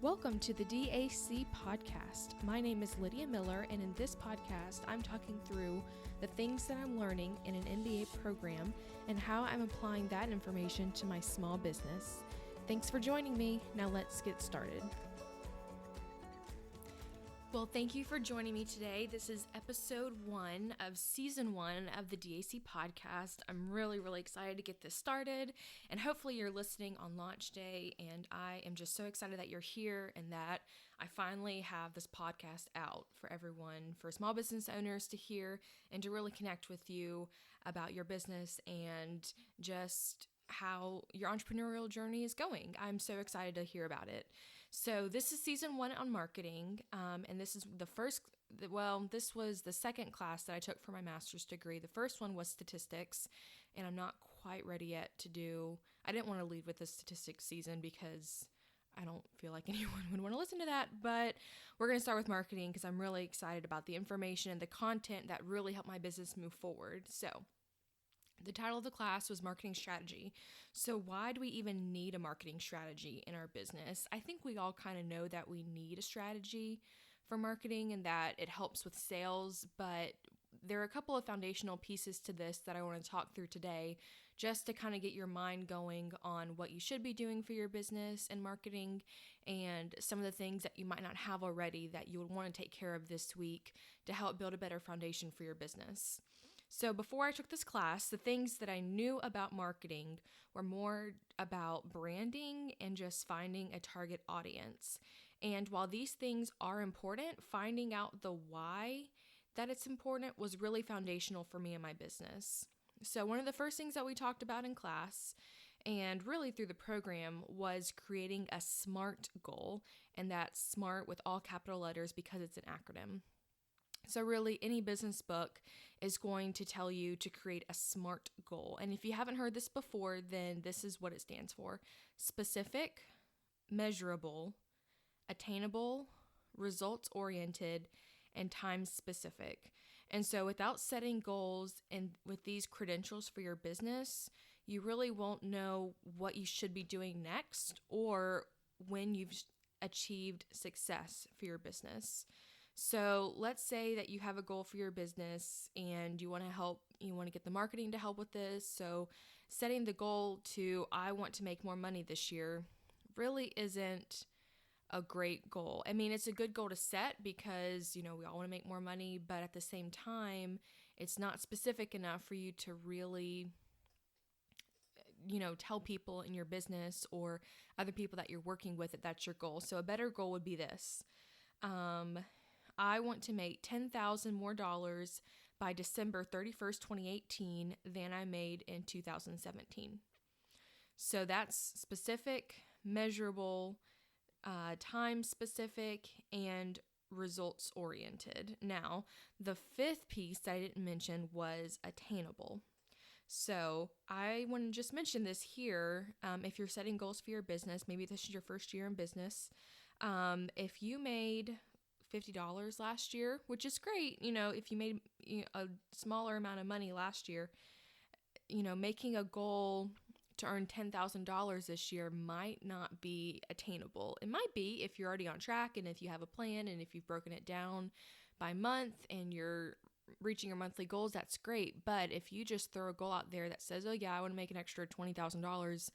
Welcome to the DAC podcast. My name is Lydia Miller, and in this podcast, I'm talking through the things that I'm learning in an MBA program and how I'm applying that information to my small business. Thanks for joining me. Now let's get started. Well, thank you for joining me today. This is episode 1 of season 1 of the DAC podcast. I'm really excited to get this started, and hopefully you're listening on launch day, and I am just so excited that you're here and that I finally have this podcast out for everyone, for small business owners to hear and to really connect with you about your business and just how your entrepreneurial journey is going. I'm so excited to hear about it. So this is season 1 on marketing, and this is this was the second class that I took for my master's degree. The first one was statistics, and I'm not quite ready yet I didn't want to lead with the statistics season because I don't feel like anyone would want to listen to that, but we're going to start with marketing because I'm really excited about the information and the content that really helped my business move forward. So the title of the class was Marketing Strategy. So why do we even need a marketing strategy in our business? I think we all kind of know that we need a strategy for marketing and that it helps with sales, but there are a couple of foundational pieces to this that I want to talk through today just to kind of get your mind going on what you should be doing for your business and marketing and some of the things that you might not have already that you would want to take care of this week to help build a better foundation for your business. So before I took this class, the things that I knew about marketing were more about branding and just finding a target audience. And while these things are important, finding out the why that it's important was really foundational for me and my business. So one of the first things that we talked about in class and really through the program was creating a SMART goal, and that's SMART with all capital letters because it's an acronym. So really, any business book is going to tell you to create a SMART goal. And if you haven't heard this before, then this is what it stands for: specific, measurable, attainable, results-oriented, and time-specific. And so without setting goals and with these credentials for your business, you really won't know what you should be doing next or when you've achieved success for your business. So let's say that you have a goal for your business and you want to get the marketing to help with this. So setting the goal to, I want to make more money this year, really isn't a great goal. I mean, it's a good goal to set because, we all want to make more money, but at the same time, it's not specific enough for you to really tell people in your business or other people that you're working with that that's your goal. So a better goal would be this. I want to make $10,000 more by December 31st, 2018 than I made in 2017. So that's specific, measurable, time specific, and results oriented. Now, the fifth piece that I didn't mention was attainable. So I want to just mention this here. If you're setting goals for your business, maybe this is your first year in business. If you made $50 last year, which is great, if you made a smaller amount of money last year, making a goal to earn $10,000 this year might not be attainable. It might be if you're already on track and if you have a plan and if you've broken it down by month and you're reaching your monthly goals, that's great. But if you just throw a goal out there that says, oh yeah, I want to make an extra $20,000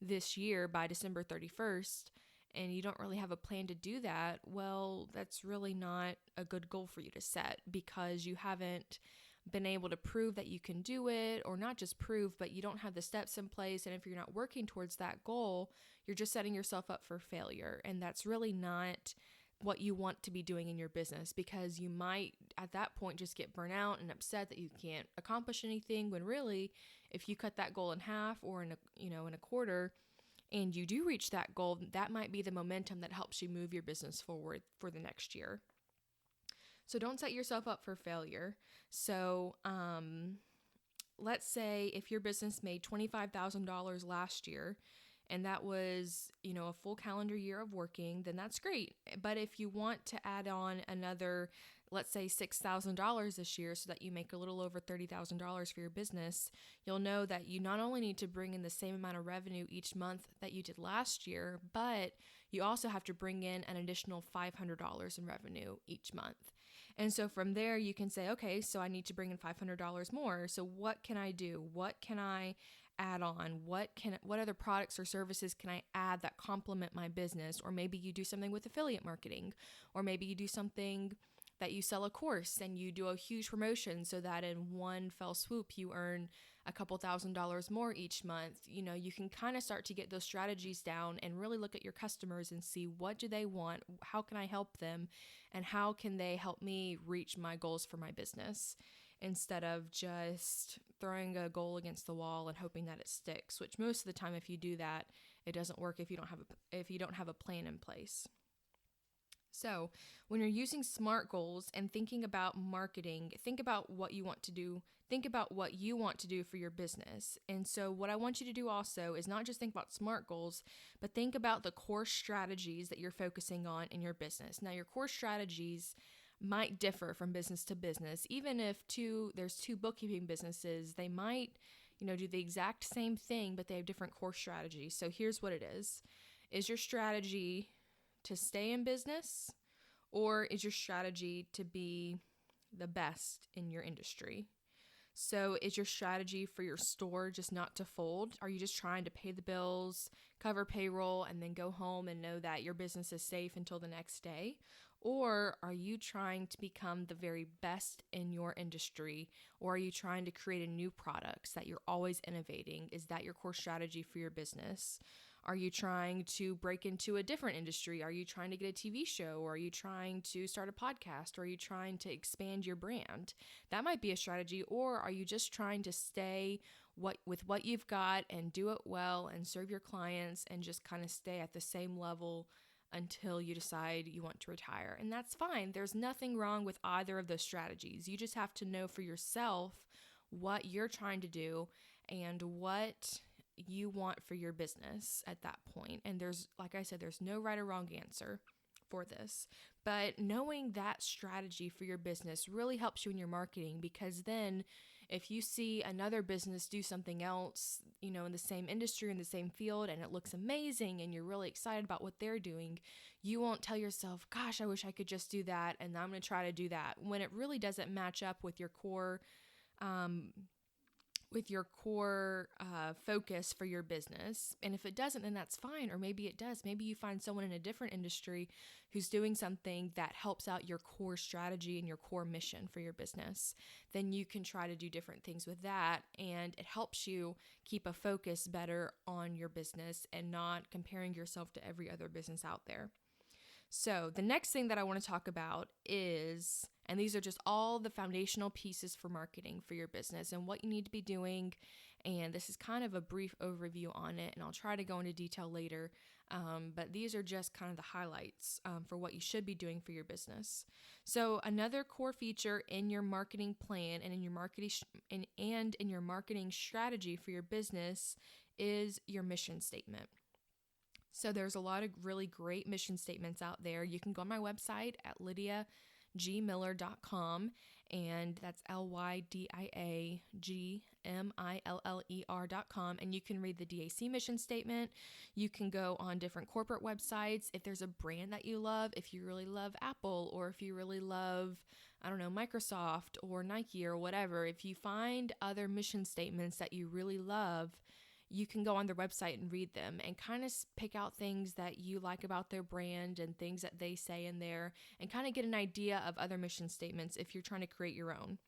this year by December 31st, and you don't really have a plan to do that, well, that's really not a good goal for you to set because you haven't been able to prove that you can do it, or not just prove, but you don't have the steps in place. And if you're not working towards that goal, you're just setting yourself up for failure. And that's really not what you want to be doing in your business, because you might at that point just get burnt out and upset that you can't accomplish anything, when really, if you cut that goal in half or in a quarter, and you do reach that goal, that might be the momentum that helps you move your business forward for the next year. So don't set yourself up for failure. So let's say if your business made $25,000 last year, and that was, a full calendar year of working, then that's great. But if you want to add on another, let's say $6,000 this year so that you make a little over $30,000 for your business, you'll know that you not only need to bring in the same amount of revenue each month that you did last year, but you also have to bring in an additional $500 in revenue each month. And so from there, you can say, okay, so I need to bring in $500 more. So what can I do? What can I add on? What other products or services can I add that complement my business? Or maybe you do something with affiliate marketing, or maybe you do something that you sell a course and you do a huge promotion so that in one fell swoop you earn a couple $1,000s more each month. You can kind of start to get those strategies down and really look at your customers and see, what do they want? How can I help them? And how can they help me reach my goals for my business, instead of just throwing a goal against the wall and hoping that it sticks, which most of the time, if you do that, it doesn't work if you don't have a plan in place. So when you're using SMART goals and thinking about marketing, think about what you want to do. Think about what you want to do for your business. And so what I want you to do also is not just think about SMART goals, but think about the core strategies that you're focusing on in your business. Now, your core strategies might differ from business to business. Even if there's two bookkeeping businesses, they might, do the exact same thing, but they have different core strategies. So here's what it is. Is your strategy to stay in business, or is your strategy to be the best in your industry? So is your strategy for your store just not to fold? Are you just trying to pay the bills, cover payroll, and then go home and know that your business is safe until the next day? Or are you trying to become the very best in your industry? Or are you trying to create a new products that you're always innovating? Is that your core strategy for your business? Are you trying to break into a different industry? Are you trying to get a TV show? Or are you trying to start a podcast? Or are you trying to expand your brand? That might be a strategy. Or are you just trying to stay with what you've got and do it well and serve your clients and just kind of stay at the same level until you decide you want to retire? And that's fine. There's nothing wrong with either of those strategies. You just have to know for yourself what you're trying to do and what you want for your business at that point. And like I said, there's no right or wrong answer for this. But knowing that strategy for your business really helps you in your marketing, because then if you see another business do something else, in the same industry, in the same field, and it looks amazing and you're really excited about what they're doing, you won't tell yourself, gosh, I wish I could just do that and I'm going to try to do that, when it really doesn't match up with your core focus for your business. And if it doesn't, then that's fine. Or maybe it does. Maybe you find someone in a different industry who's doing something that helps out your core strategy and your core mission for your business. Then you can try to do different things with that. And it helps you keep a focus better on your business and not comparing yourself to every other business out there. So the next thing that I want to talk about is, and these are just all the foundational pieces for marketing for your business and what you need to be doing. And this is kind of a brief overview on it, and I'll try to go into detail later. But these are just kind of the highlights for what you should be doing for your business. So another core feature in your marketing plan and in your marketing strategy for your business is your mission statement. So there's a lot of really great mission statements out there. You can go on my website at lydiagmiller.com, and that's LYDIAGMILLER.com, and you can read the DAC mission statement. You can go on different corporate websites. If there's a brand that you love, if you really love Apple, or if you really love, Microsoft or Nike or whatever, if you find other mission statements that you really love, you can go on their website and read them and kind of pick out things that you like about their brand and things that they say in there, and kind of get an idea of other mission statements if you're trying to create your own.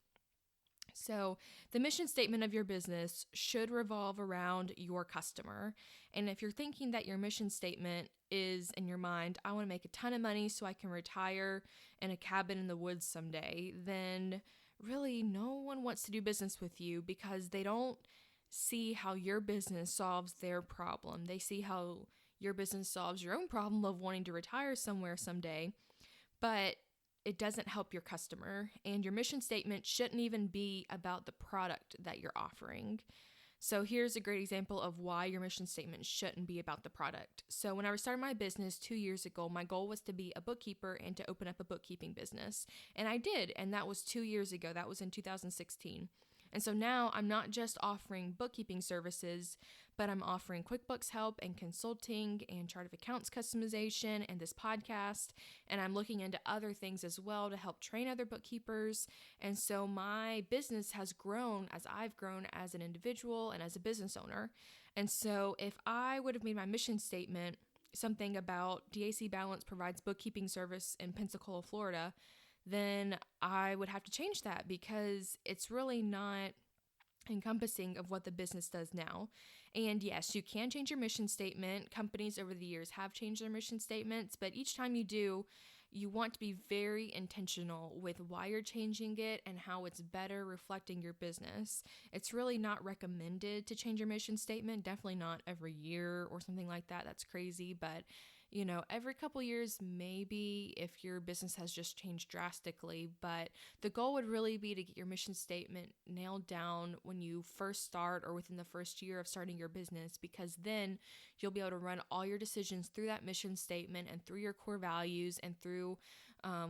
So the mission statement of your business should revolve around your customer. And if you're thinking that your mission statement is in your mind, I want to make a ton of money so I can retire in a cabin in the woods someday, then really no one wants to do business with you, because they don't see how your business solves their problem. They see how your business solves your own problem of wanting to retire somewhere someday, but it doesn't help your customer. And your mission statement shouldn't even be about the product that you're offering. So here's a great example of why your mission statement shouldn't be about the product. So when I started my business 2 years ago, my goal was to be a bookkeeper and to open up a bookkeeping business. And I did. And that was 2 years ago. That was in 2016. And so now I'm not just offering bookkeeping services, but I'm offering QuickBooks help and consulting and chart of accounts customization and this podcast. And I'm looking into other things as well to help train other bookkeepers. And so my business has grown as I've grown as an individual and as a business owner. And so if I would have made my mission statement something about DAC Balance provides bookkeeping service in Pensacola, Florida, then I would have to change that because it's really not encompassing of what the business does now. And yes, you can change your mission statement. Companies over the years have changed their mission statements, but each time you do, you want to be very intentional with why you're changing it and how it's better reflecting your business. It's really not recommended to change your mission statement, definitely not every year or something like that. That's crazy, but every couple years, maybe if your business has just changed drastically, but the goal would really be to get your mission statement nailed down when you first start or within the first year of starting your business, because then you'll be able to run all your decisions through that mission statement and through your core values and through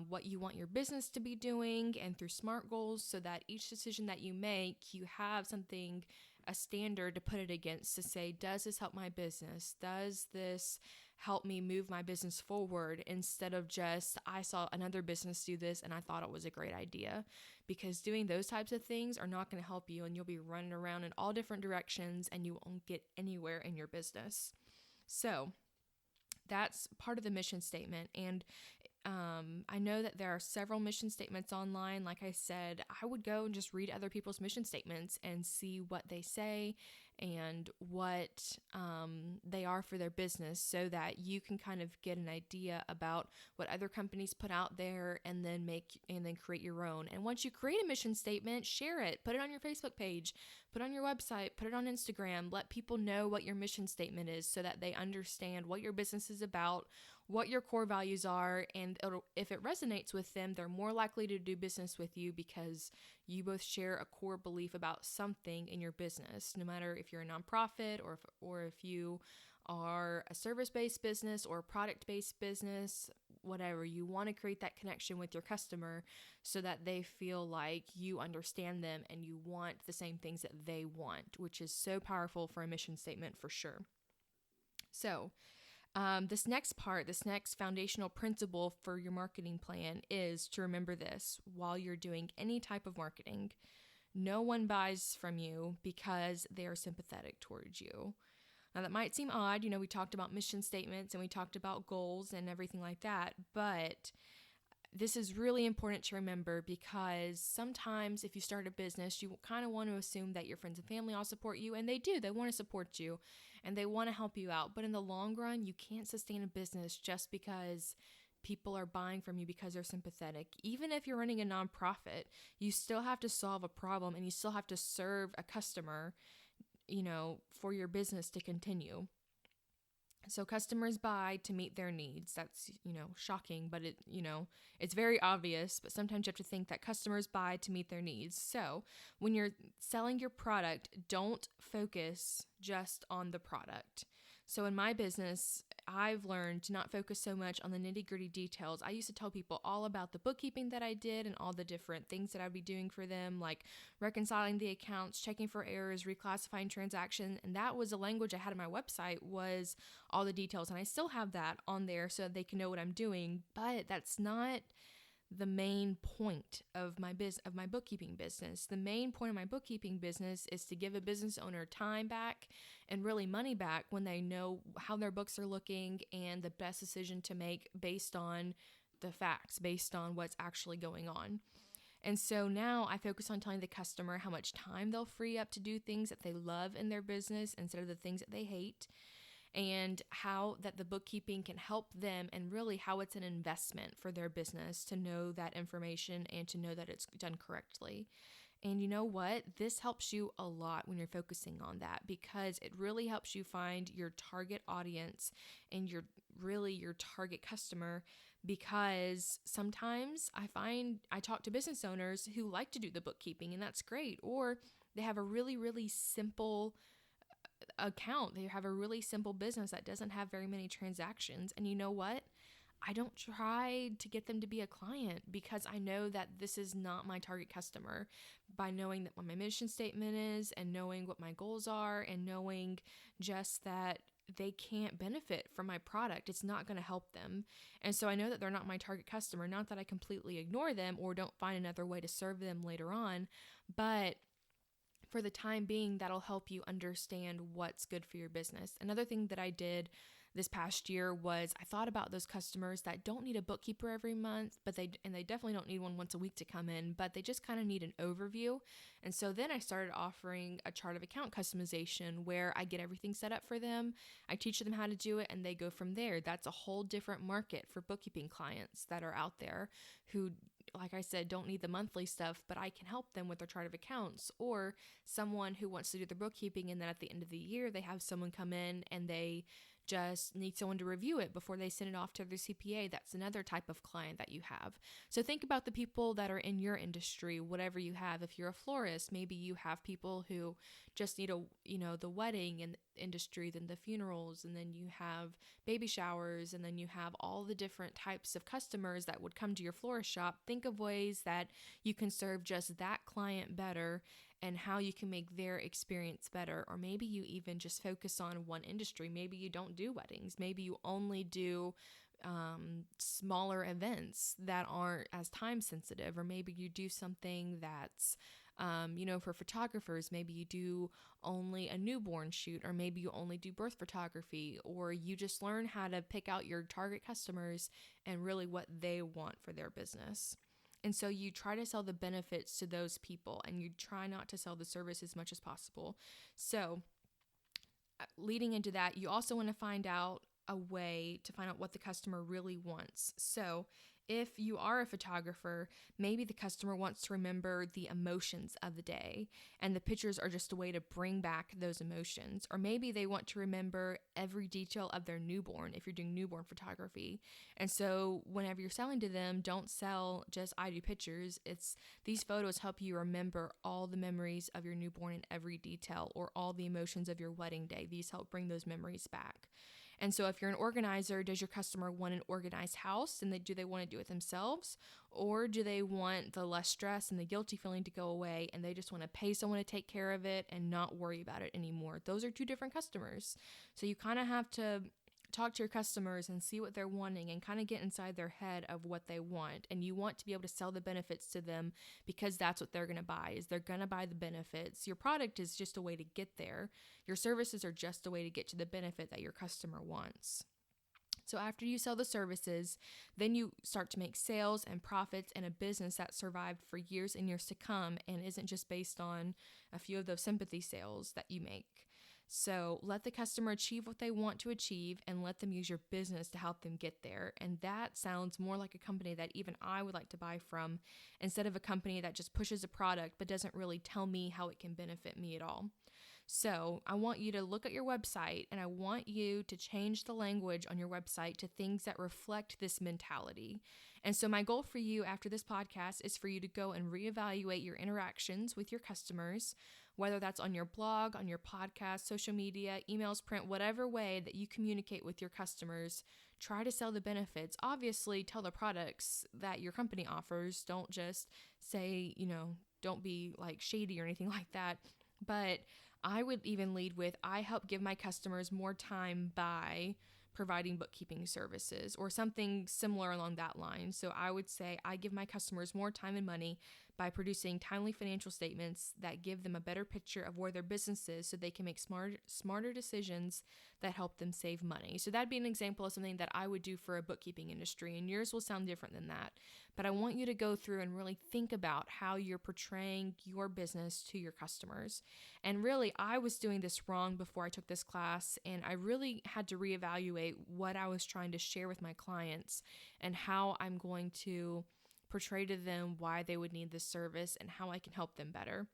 what you want your business to be doing and through SMART goals, so that each decision that you make, you have something, a standard to put it against to say, does this help my business? Does this help me move my business forward, instead of just, I saw another business do this and I thought it was a great idea. Because doing those types of things are not going to help you, and you'll be running around in all different directions and you won't get anywhere in your business. So that's part of the mission statement. And I know that there are several mission statements online. Like I said, I would go and just read other people's mission statements and see what they say and what they are for their business, so that you can kind of get an idea about what other companies put out there, and then create your own. And once you create a mission statement, share it, put it on your Facebook page, put it on your website, put it on Instagram, let people know what your mission statement is so that they understand what your business is about, what your core values are, and if it resonates with them, they're more likely to do business with you because you both share a core belief about something in your business. No matter if you're a nonprofit or if you are a service-based business or a product-based business, whatever, you want to create that connection with your customer so that they feel like you understand them and you want the same things that they want, which is so powerful for a mission statement for sure. So this next foundational principle for your marketing plan is to remember this while you're doing any type of marketing. No one buys from you because they are sympathetic towards you. Now that might seem odd, we talked about mission statements and we talked about goals and everything like that, but this is really important to remember, because sometimes if you start a business, you kind of want to assume that your friends and family all support you, and they do. They want to support you and they want to help you out. But in the long run, you can't sustain a business just because people are buying from you because they're sympathetic. Even if you're running a nonprofit, you still have to solve a problem and you still have to serve a customer, for your business to continue. So customers buy to meet their needs. That's, shocking, but it's very obvious, but sometimes you have to think that customers buy to meet their needs. So when you're selling your product, don't focus just on the product. So in my business, I've learned to not focus so much on the nitty-gritty details. I used to tell people all about the bookkeeping that I did and all the different things that I'd be doing for them, like reconciling the accounts, checking for errors, reclassifying transactions. And that was the language I had on my website, was all the details. And I still have that on there so they can know what I'm doing. But that's not the main point of my bookkeeping business. The main point of my bookkeeping business is to give a business owner time back and really money back when they know how their books are looking and the best decision to make based on the facts, based on what's actually going on. And so now I focus on telling the customer how much time they'll free up to do things that they love in their business instead of the things that they hate, and how that the bookkeeping can help them, and really how it's an investment for their business to know that information and to know that it's done correctly. And you know what? This helps you a lot when you're focusing on that, because it really helps you find your target audience and your target customer. Because sometimes I talk to business owners who like to do the bookkeeping, and that's great. Or they have a really, really simple account. They have a really simple business that doesn't have very many transactions. And you know what? I don't try to get them to be a client because I know that this is not my target customer. By knowing that what my mission statement is and knowing what my goals are and knowing just that they can't benefit from my product, it's not going to help them. And so I know that they're not my target customer. Not that I completely ignore them or don't find another way to serve them later on, but for the time being, that'll help you understand what's good for your business. Another thing that I did this past year was I thought about those customers that don't need a bookkeeper every month, but they definitely don't need one once a week to come in, but they just kind of need an overview. And so then I started offering a chart of account customization where I get everything set up for them. I teach them how to do it and they go from there. That's a whole different market for bookkeeping clients that are out there who, like I said, don't need the monthly stuff, but I can help them with their chart of accounts, or someone who wants to do their bookkeeping and then at the end of the year they have someone come in and they just need someone to review it before they send it off to their CPA. That's another type of client that you have. So think about the people that are in your industry, whatever you have. If you're a florist, maybe you have people who just need the wedding and industry, then the funerals, and then you have baby showers, and then you have all the different types of customers that would come to your florist shop. Think of ways that you can serve just that client better and how you can make their experience better. Or maybe you even just focus on one industry. Maybe you don't do weddings. Maybe you only do smaller events that aren't as time sensitive. Or maybe you do something that's for photographers. Maybe you do only a newborn shoot, or maybe you only do birth photography, or you just learn how to pick out your target customers and really what they want for their business. And so you try to sell the benefits to those people and you try not to sell the service as much as possible. So leading into that, you also want to find out a way to find out what the customer really wants. So if you are a photographer, maybe the customer wants to remember the emotions of the day, and the pictures are just a way to bring back those emotions. Or maybe they want to remember every detail of their newborn if you're doing newborn photography. And so whenever you're selling to them, don't sell just I do pictures. It's these photos help you remember all the memories of your newborn in every detail, or all the emotions of your wedding day. These help bring those memories back. And so if you're an organizer, does your customer want an organized house, and do they want to do it themselves? Or do they want the less stress and the guilty feeling to go away, and they just want to pay someone to take care of it and not worry about it anymore? Those are two different customers. So you kind of have to talk to your customers and see what they're wanting and kind of get inside their head of what they want. And you want to be able to sell the benefits to them because that's what they're going to buy. Is they're going to buy the benefits. Your product is just a way to get there. Your services are just a way to get to the benefit that your customer wants. So after you sell the services, then you start to make sales and profits and a business that survived for years and years to come and isn't just based on a few of those sympathy sales that you make. So let the customer achieve what they want to achieve and let them use your business to help them get there. And that sounds more like a company that even I would like to buy from, instead of a company that just pushes a product but doesn't really tell me how it can benefit me at all. So I want you to look at your website, and I want you to change the language on your website to things that reflect this mentality. And so my goal for you after this podcast is for you to go and reevaluate your interactions with your customers, whether that's on your blog, on your podcast, social media, emails, print, whatever way that you communicate with your customers. Try to sell the benefits. Obviously, tell the products that your company offers. Don't just say, don't be like shady or anything like that. But I would even lead with, I help give my customers more time by providing bookkeeping services or something similar along that line. So I would say I give my customers more time and money by producing timely financial statements that give them a better picture of where their business is so they can make smarter decisions that help them save money. So that'd be an example of something that I would do for a bookkeeping industry, and yours will sound different than that. But I want you to go through and really think about how you're portraying your business to your customers. And really, I was doing this wrong before I took this class, and I really had to reevaluate what I was trying to share with my clients and how I'm going to portray to them why they would need this service and how I can help them better.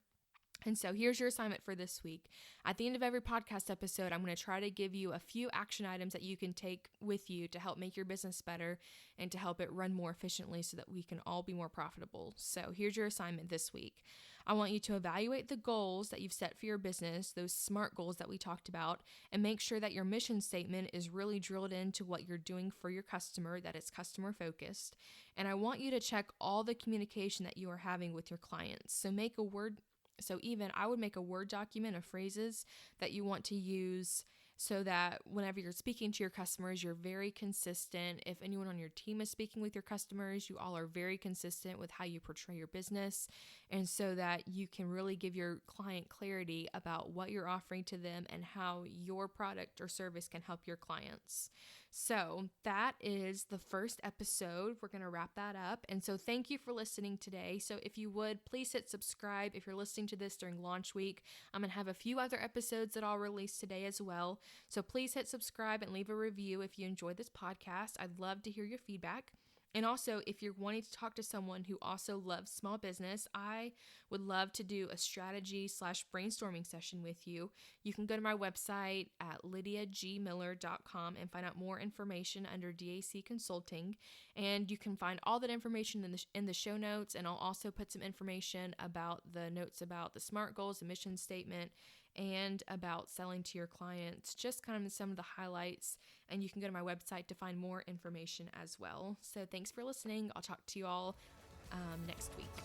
And so here's your assignment for this week. At the end of every podcast episode, I'm going to try to give you a few action items that you can take with you to help make your business better and to help it run more efficiently so that we can all be more profitable. So here's your assignment this week. I want you to evaluate the goals that you've set for your business, those SMART goals that we talked about, and make sure that your mission statement is really drilled into what you're doing for your customer, that it's customer focused. And I want you to check all the communication that you are having with your clients. So I would make a Word document of phrases that you want to use so that whenever you're speaking to your customers, you're very consistent. If anyone on your team is speaking with your customers, you all are very consistent with how you portray your business, and so that you can really give your client clarity about what you're offering to them and how your product or service can help your clients. So that is the first episode. We're going to wrap that up. And so thank you for listening today. So if you would, please hit subscribe. If you're listening to this during launch week, I'm going to have a few other episodes that I'll release today as well. So please hit subscribe and leave a review if you enjoyed this podcast. I'd love to hear your feedback. And also, if you're wanting to talk to someone who also loves small business, I would love to do a strategy/brainstorming session with you. You can go to my website at lydiagmiller.com and find out more information under DAC Consulting. And you can find all that information in the show notes. And I'll also put some information about the notes about the SMART goals, the mission statement, and about selling to your clients, just kind of some of the highlights. And you can go to my website to find more information as well. So thanks for listening. I'll talk to you all next week.